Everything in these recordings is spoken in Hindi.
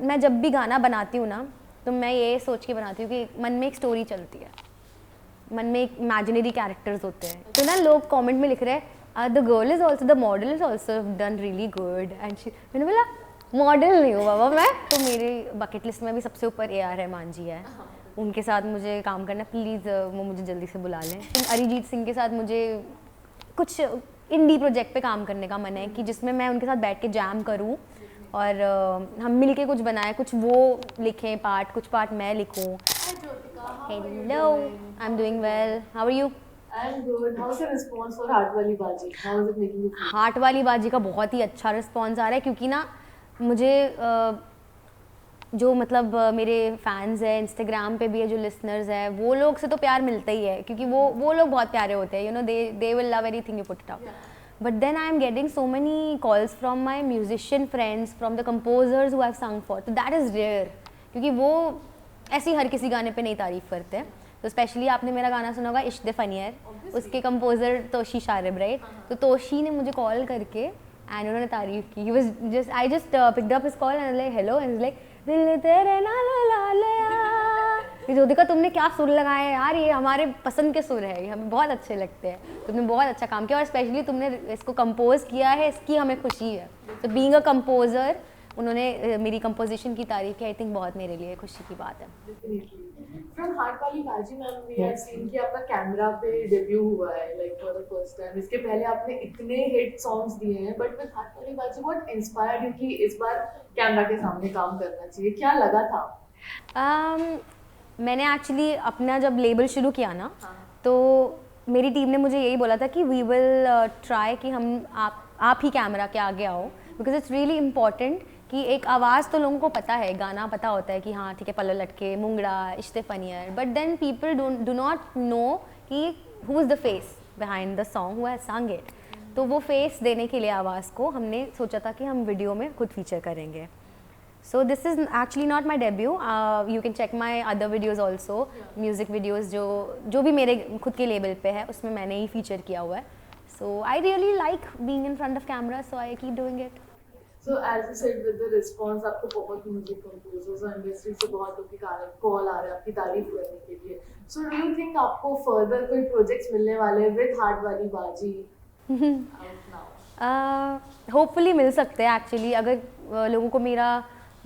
मैं जब भी गाना बनाती हूँ ना, तो मैं ये सोच के बनाती हूँ कि मन में एक स्टोरी चलती है, मन में एक इमेजिनरी कैरेक्टर्स होते हैं। तो ना लोग कमेंट में लिख रहे हैं the girl is also, the model is also done really good and मैंने बोला मॉडल नहीं हूँ बाबा मैं तो। मेरी बकेट लिस्ट में भी सबसे ऊपर AR रहमान जी है, उनके साथ मुझे काम करना, प्लीज़ वो मुझे जल्दी से बुला लें। अरिजीत सिंह के साथ मुझे कुछ इंडी प्रोजेक्ट पे काम करने का मन है कि जिसमें मैं उनके साथ बैठ के जैम करूँ और हम मिलके कुछ बनाएं, कुछ वो लिखें पार्ट, कुछ पार्ट मैं लिखूँ। Hello, I am doing well, how are you? I'm good. How's the response for Heart Wali Baji? How is it making you feel? Heart वाली बाजी का बहुत ही अच्छा रिस्पॉन्स आ रहा है, क्योंकि ना मुझे जो मतलब मेरे फैंस हैं, इंस्टाग्राम पे भी है जो लिसनर्स हैं, वो लोग से तो प्यार मिलता ही है, क्योंकि वो लोग बहुत प्यारे होते हैं, you know, they will love anything you put it up. But then I am getting so many calls from my musician friends, from the composers who have sung for, तो दैट इज़ रेयर, क्योंकि वो ऐसे ही हर किसी गाने पे नहीं तारीफ़ करते हैं। तो स्पेशली आपने मेरा गाना सुना होगा इश्क दे फनियर, उसके कंपोजर तोशी शारिब, राइट? तो तोशी ने मुझे कॉल करके एंड उन्होंने तारीफ़ की। He was just, I just picked up his call and like hello, and like दिल तेरे नाल ला लिया, ज्योतिका तुमने क्या सुर लगाए हैं यार, ये हमारे पसंद के सुर है, ये हमें बहुत अच्छे लगते हैं, तुमने बहुत अच्छा काम किया और स्पेशली तुमने इसको कंपोज किया है, इसकी हमें खुशी है। तो बीइंग अ कंपोजर उन्होंने मेरी कंपोजिशन की तारीफ की, आई थिंक बहुत मेरे लिए खुशी की बात है। From Heart Wali Baji ma'am we have seen कि आपका कैमरा पे डेब्यू हुआ है like for the first time. इसके पहले आपने इतने हिट सॉन्ग्स दिए हैं, but with Heart Wali Baji what inspired you कि इस बार कैमरा के सामने काम करना चाहिए, क्या लगा था? मैंने एक्चुअली अपना जब लेबल शुरू किया ना, तो मेरी टीम ने मुझे यही बोला था कि वी विल ट्राई कि हम आप ही कैमरा के आगे आओ, बिकॉज इट्स रियली इम्पॉर्टेंट कि एक आवाज़ तो लोगों को पता है, गाना पता होता है कि हाँ ठीक है, पल्लो लटके, मुंगड़ा, इश्ते फनियर, but then people do not know कि who is the face behind the song, who has sung it. तो वो फेस देने के लिए आवाज़ को हमने सोचा था कि हम वीडियो में खुद फीचर करेंगे। So this is actually not my debut. You can check my other videos also. Music videos जो भी मेरे खुद के लेबल पे है, उसमें मैंने ही फीचर किया हुआ है. So I really like being in front of camera, so I keep doing it. So as you said with the response, आपको बहुत म्यूजिक कंपोजर्स और इंडस्ट्री से बहुत लोग के कॉल आ रहे हैं आपकी तारीफ करने के लिए. So do you think आपको फर्दर कोई प्रोजेक्ट्स मिलने वाले हैं with हार्ट वाली बाजी out now? होपफुली मिल सकते हैं एक्चुअली, अगर लोगों को मेरा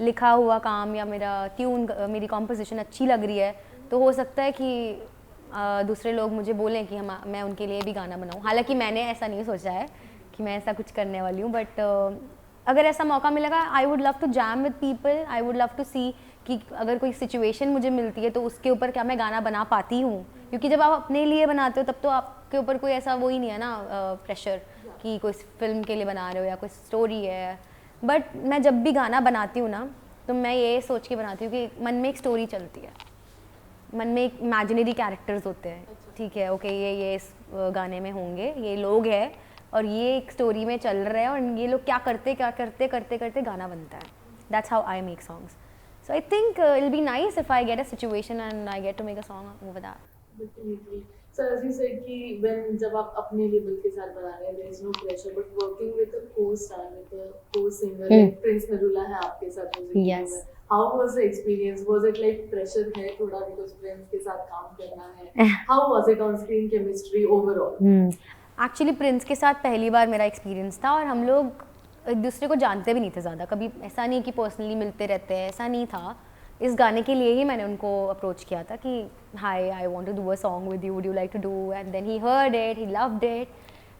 लिखा हुआ काम या मेरा ट्यून, मेरी कॉम्पोजिशन अच्छी लग रही है, तो हो सकता है कि दूसरे लोग मुझे बोलें कि मैं उनके लिए भी गाना बनाऊं। हालांकि मैंने ऐसा नहीं सोचा है कि मैं ऐसा कुछ करने वाली हूँ, बट अगर ऐसा मौका मिलेगा, I would love to jam with people, I would love to see कि अगर कोई सिचुएशन मुझे मिलती है तो उसके ऊपर क्या मैं गाना बना पाती हूँ, क्योंकि जब आप अपने लिए बनाते हो तब तो आपके ऊपर कोई ऐसा वो ही नहीं है ना प्रेशर कि कोई फिल्म के लिए बना रहे हो या कोई स्टोरी है। बट मैं जब भी गाना बनाती हूँ ना, तो मैं ये सोच के बनाती हूँ कि मन में एक स्टोरी चलती है, मन में एक इमेजिनरी कैरेक्टर्स होते हैं, ठीक है, ओके ये इस गाने में होंगे, ये लोग हैं और ये एक स्टोरी में चल रहे हैं और ये लोग क्या करते करते गाना बनता है। That's how I make songs. So I think it'll be nice if I get a situation and I get to make a song over that. Definitely. So as you said कि when जब आप अपने लेवल के साथ बना रहे हैं, there is no pressure, but working with a co-star, with a co-singer, like Prince Narula है आपके साथ music Yes. में. How was the experience? Was it like pressure है थोड़ा because Prince के साथ काम करना है? How was it on screen chemistry overall? Actually Prince के साथ पहली बार मेरा एक्सपीरियंस था और हम लोग एक दूसरे को जानते भी नहीं थे ज़्यादा, कभी ऐसा नहीं कि पर्सनली मिलते रहते हैं, ऐसा नहीं था। इस गाने के लिए ही मैंने उनको अप्रोच किया था कि hi I want to do a song with you, would you like to do, and then he heard it, he loved it,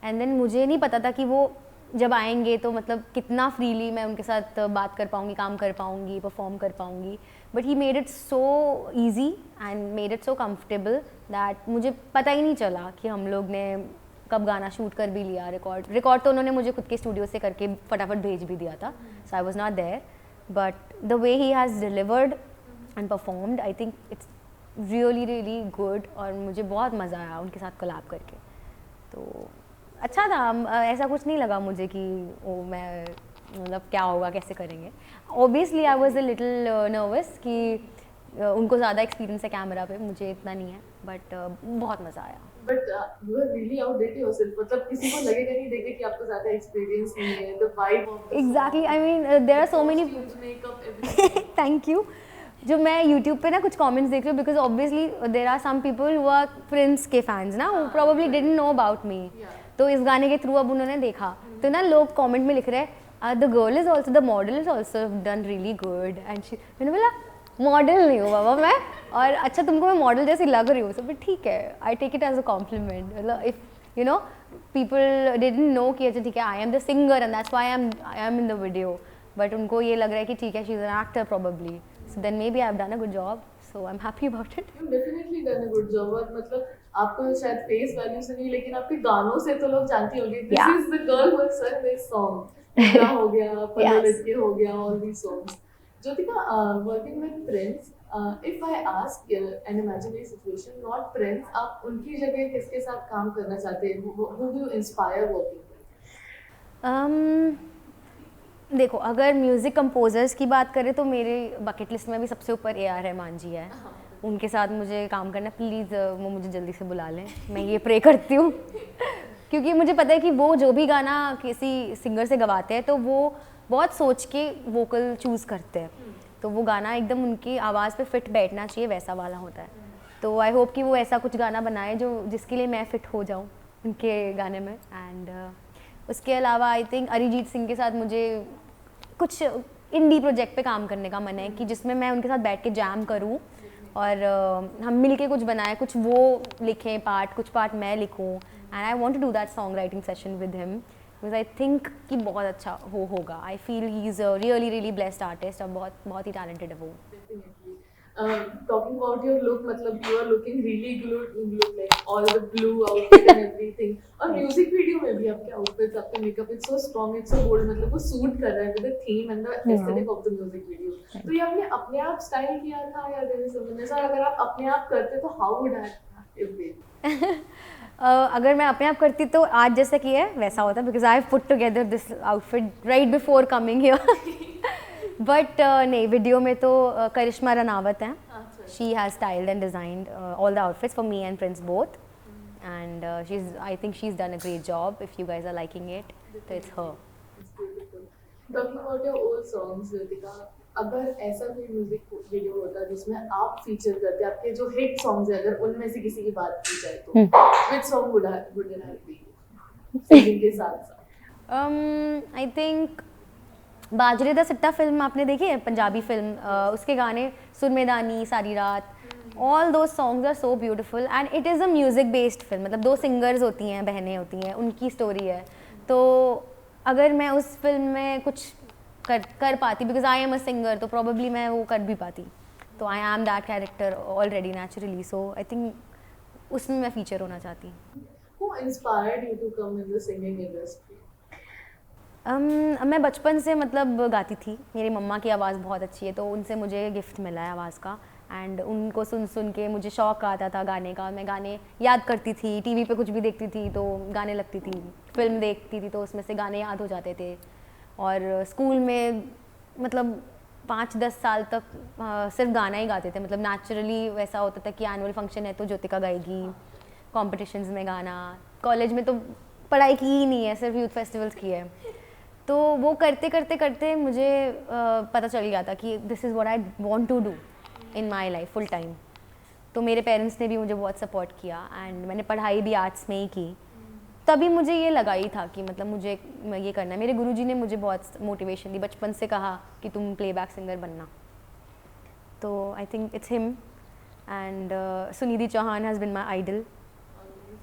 and then मुझे नहीं पता था कि वो जब आएंगे तो मतलब कितना फ्रीली मैं उनके साथ बात कर पाऊँगी, काम कर पाऊँगी, परफॉर्म कर पाऊँगी, but he made it so easy and made it so comfortable that मुझे पता ही नहीं चला कि हम लोग ने कब गाना शूट कर भी लिया, रिकॉर्ड तो उन्होंने मुझे खुद के स्टूडियो से करके फटाफट भेज भी दिया था, so I was not there, but the way he has delivered and performed, I think it's really good और मुझे बहुत मज़ा आया उनके साथ कोलैब करके। तो अच्छा था, ऐसा कुछ नहीं लगा मुझे कि वो मैं मतलब क्या होगा, कैसे करेंगे। Obviously I was a little nervous कि उनको ज़्यादा एक्सपीरियंस है कैमरा पे, मुझे इतना नहीं है, बट बहुत मज़ा आया। But you are really outdate yourself. मतलब किसी को लगेगा नहीं देखे कि आपको ज़्यादा experience नहीं है. The vibe of the Exactly. song, I mean, there are so many. costumes, makeup, everything. Thank you. जो मैं यूट्यूब पे ना कुछ कमेंट्स देख रही हूँ, because obviously there are some people who are Prince के फैंस ना, वो probably didn't know about me, तो इस गाने के थ्रू अब उन्होंने देखा, तो ना लोग कमेंट में लिख रहे हैं the girl is also, the model is also done really good and she, मैंने बोला मॉडल नहीं हूँ बाबा मैं, और अच्छा तुमको मैं मॉडल जैसी लग रही हूँ, तो फिर ठीक है, I take it as a compliment, मतलब if you know people didn't know कि अच्छा ठीक है I am the singer and that's why I am in the video, but उनको ये लग रहा है कि ठीक है she is an actor probably, so then maybe I have done a good job, so I am happy about it. You definitely done a good job, और मतलब आपको शायद फेस वैल्यू से नहीं लेकिन आपके गानों से तो लोग जानती होंगे this Yeah. Is the girl who sang this song, पूरा हो गया, पल्लू Yes. लटके हो गया, all these songs. Jyotika, working with Prince, if I ask an imaginary situation, not Prince, आप उनकी जगह किसके साथ काम करना चाहते हैं? Who do you inspire working with? देखो अगर म्यूज़िक कंपोजर्स की बात करें तो मेरे बकेट लिस्ट में भी सबसे ऊपर AR रहमान जी है, उनके साथ मुझे काम करना, प्लीज़ वो मुझे जल्दी से बुला लें, मैं ये प्रे करती हूँ क्योंकि मुझे पता है कि वो जो भी गाना किसी सिंगर से गवाते हैं तो वो बहुत सोच के वोकल चूज़ करते हैं, तो वो गाना एकदम उनकी आवाज़ पे फिट बैठना चाहिए, वैसा वाला होता है, तो आई होप कि वो ऐसा कुछ गाना बनाए जो जिसके लिए मैं फ़िट हो जाऊँ उनके गाने में। एंड उसके अलावा आई थिंक अरिजीत सिंह के साथ मुझे कुछ इंडी प्रोजेक्ट पे काम करने का मन है कि जिसमें मैं उनके साथ बैठ के जैम करूं और हम मिलके कुछ बनाएं, कुछ वो लिखें पार्ट, कुछ पार्ट मैं लिखूं, and I want to do that song writing session with him because I think कि बहुत अच्छा होगा। I feel he is a really really blessed artist और बहुत ही टैलेंटेड है वो। Definitely. Talking about your look, मतलब you are looking really good, like all the blue outfit and everything. और music video में भी आपके outfits, आपका makeup, it's so strong, it's so bold, मतलब वो suit कर रहा है with the theme and the aesthetic of the music video. तो ये आपने अपने आप style किया था या देने से बनने से, और अगर आप अपने आप करते तो how would that have been? अगर मैं अपने आप करती तो आज जैसा कि है वैसा होता, because I put together this outfit right before coming here but नहीं, वीडियो में तो करिश्मा रनावत हैं, she has styled and designed all the outfits for me and Prince both, and she is, I think she is done a great job, if you guys are liking it तो it's her. Talking about your old songs, Ritika, अगर ऐसा कोई म्यूजिक वीडियो होता जिसमें आप फीचर करते, आपके जो हिट सॉन्ग्स हैं अगर उनमें से किसी की बात की जाए तो which song would it have been singing के साथ साथ? आई थिंक बाजरे दा सिट्टा फिल्म आपने देखी है, पंजाबी फिल्म, उसके गाने सुरमेदानी, सारी रात, although songs are so beautiful and it is a music based film, मतलब दो सिंगर्स होती हैं, बहनें होती हैं, उनकी स्टोरी है, तो अगर मैं उस फिल्म में कुछ कर पाती, because I am a singer, तो प्रोबेबली मैं वो कर भी पाती, तो I am that character already naturally, so I think उसमें मैं फीचर होना चाहती। Who inspired you to come in the singing industry? मैं बचपन से मतलब गाती थी, मेरी मम्मा की आवाज़ बहुत अच्छी है, तो उनसे मुझे गिफ्ट मिला है आवाज़ का, एंड उनको सुन सुन के मुझे शौक़ आता था गाने का, मैं गाने याद करती थी, टीवी पे कुछ भी देखती थी तो गाने लगती थी, फिल्म देखती थी तो उसमें से गाने याद हो जाते थे, और स्कूल में मतलब 5-10 साल तक सिर्फ गाना ही गाते थे, मतलब नेचुरली वैसा होता था कि एनुअल फंक्शन है तो ज्योतिका गाएगी, कॉम्पिटिशन्स में गाना, कॉलेज में तो पढ़ाई की ही नहीं है, सिर्फ यूथ फेस्टिवल्स की है, तो वो करते करते करते मुझे पता चल गया था कि this is what I want to do in my life full time, तो मेरे पेरेंट्स ने भी मुझे बहुत सपोर्ट किया एंड मैंने पढ़ाई भी आर्ट्स में ही की, तभी मुझे ये लगा ही था कि मतलब मुझे ये करना है। मेरे गुरुजी ने मुझे बहुत मोटिवेशन दी, बचपन से कहा कि तुम प्लेबैक सिंगर बनना, तो I think it's him and Sunidhi Chauhan has been my idol,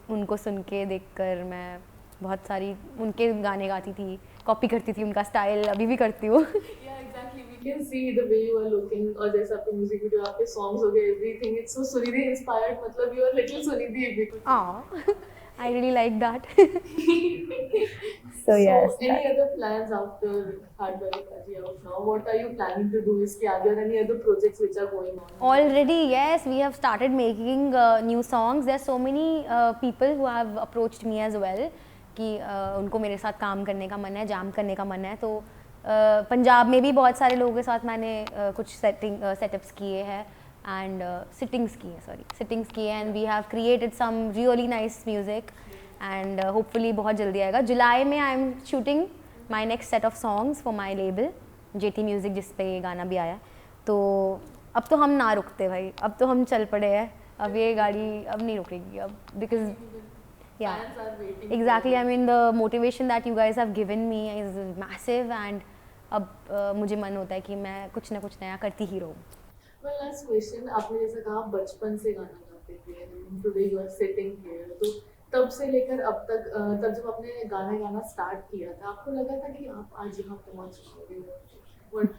उनको सुन के देखकर मैं बहुत सारी उनके गाने गाती थी, कॉपी करती थी उनका स्टाइल, अभी भी करती हूँ। Yeah, exactly. We can see the way you are looking, और जैसे आपके म्यूजिक वीडियो, आपके सॉन्ग्स हो गए, everything it's so Sunidhi inspired, मतलब you are little Sunidhi because. I really like that. So yes, any other plans after Hard Valley Kaji out now? What are you planning to do? इसके आगे, or any other projects which are going on? Already, yes, we have started making new songs. There are so many people who have approached me as well कि उनको मेरे साथ काम करने का मन है, जाम करने का मन है, तो पंजाब में भी बहुत सारे लोगों के साथ मैंने कुछ सेटअप्स किए हैं एंड सिटिंग्स किए हैं, and we have created some really nice music and hopefully बहुत जल्दी आएगा। जुलाई में I am shooting my next set of songs for my label JT music, जिस पे ये गाना भी आया, तो अब तो हम ना रुकते भाई, अब तो हम चल पड़े हैं, अब ये गाड़ी अब नहीं रुकेगी अब, because yeah Fans are waiting exactly, for I mean the motivation that you guys have given me is massive, and अब मुझे मन होता है कि मैं कुछ ना कुछ नया करती ही रहूँ. Well, last question, आपने जैसे कहा आप बचपन से गाना गाते थे, and today you are sitting here, तो तब से लेकर अब तक तब जब आपने गाना गाना स्टार्ट किया था, आपको लगा था कि आप आज यहाँ पहुँच पाओगे? What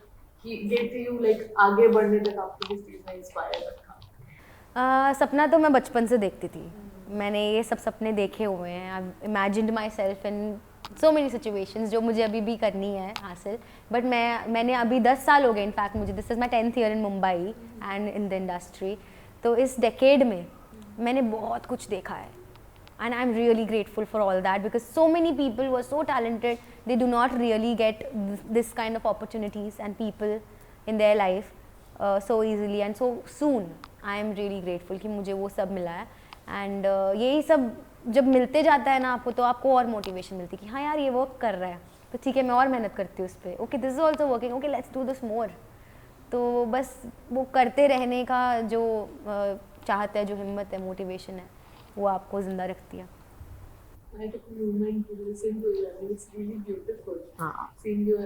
gave you like आगे बढ़ने तक आपको किस चीज़ ने इंस्पायर रखा? सपना तो मैं बचपन से देखती थी, मैंने ये सब सपने देखे हुए हैं. I imagined myself in so many situations जो मुझे अभी भी करनी है हासिल. बट मैंने अभी 10 साल हो गए, इनफैक्ट मुझे this is my 10th year in Mumbai and in the industry. तो इस डेकेड में मैंने बहुत कुछ देखा है, and I'm really grateful for all that, because so many people were so talented, they do not really get this kind of opportunities and people in their life so easily and so soon. I am really grateful कि मुझे वो सब मिला है. and यही सब जब मिलते जाता है ना आपको, तो आपको और मोटिवेशन मिलती है कि हाँ यार ये वर्क कर रहा है, तो ठीक है मैं और मेहनत करती हूँ उस पर. Okay this is also working, okay let's do this more. तो बस वो करते रहने का जो चाहत है, जो हिम्मत है, मोटिवेशन है, वो आपको ज़िंदा रखती है. I took a moment to listen to you, and it's really beautiful. हाँ. Seeing you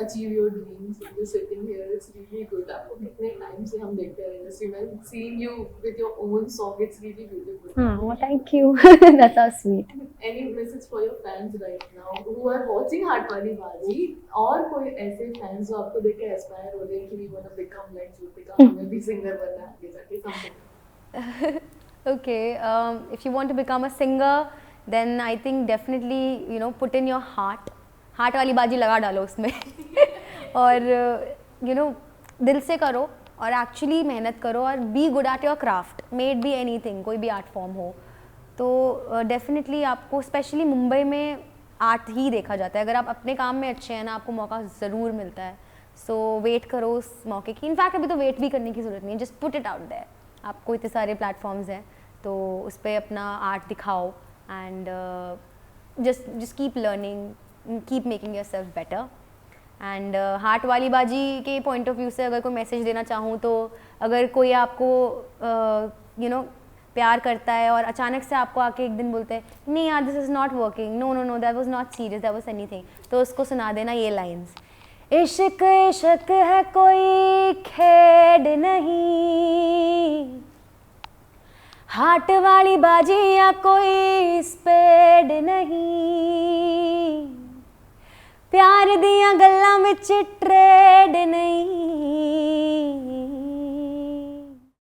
achieve your dreams, and you're sitting here, it's really good. आपको कितने टाइम से हम देखते हैं इंडस्ट्री में, seeing you with your own song, it's really beautiful. Oh, thank you. That's so sweet. Any message for your fans right now who are watching हाट वाली बाजी, और कोई ऐसे fans जो आपको देख के inspire हो रहे हैं कि we wanna become like Jyotika, हमें भी singer बनना है आगे जाके, something. Okay, if you want to become a singer, then I think definitely put in your heart. Heart वाली बाजी लगा डालो उसमें और दिल से करो और एक्चुअली मेहनत करो और be good at your craft. May it be anything, कोई भी आर्ट फॉर्म हो. तो डेफिनेटली आपको स्पेशली मुंबई में आर्ट ही देखा जाता है. अगर आप अपने काम में अच्छे हैं ना, आपको मौका ज़रूर मिलता है. सो वेट करो उस मौके की. इनफैक्ट अभी तो वेट भी करने की ज़रूरत नहीं है, just put it out there. आपको इतने सारे प्लेटफॉर्म्स हैं, तो उस पर अपना आर्ट दिखाओ and just keep learning, keep making yourself better. and heart वाली बाजी के पॉइंट ऑफ व्यू से अगर कोई मैसेज देना चाहूँ, तो अगर कोई आपको प्यार करता है और अचानक से आपको आके एक दिन बोलते हैं नहीं यार this is not working, no no no that was not serious, that was anything, तो उसको सुना देना ये लाइंस. इश्क इश्क है कोई खेड नहीं, हार्ट वाली बाजी या कोई स्पेड नहीं, प्यार दिया गल्लां विच ट्रेड नहीं,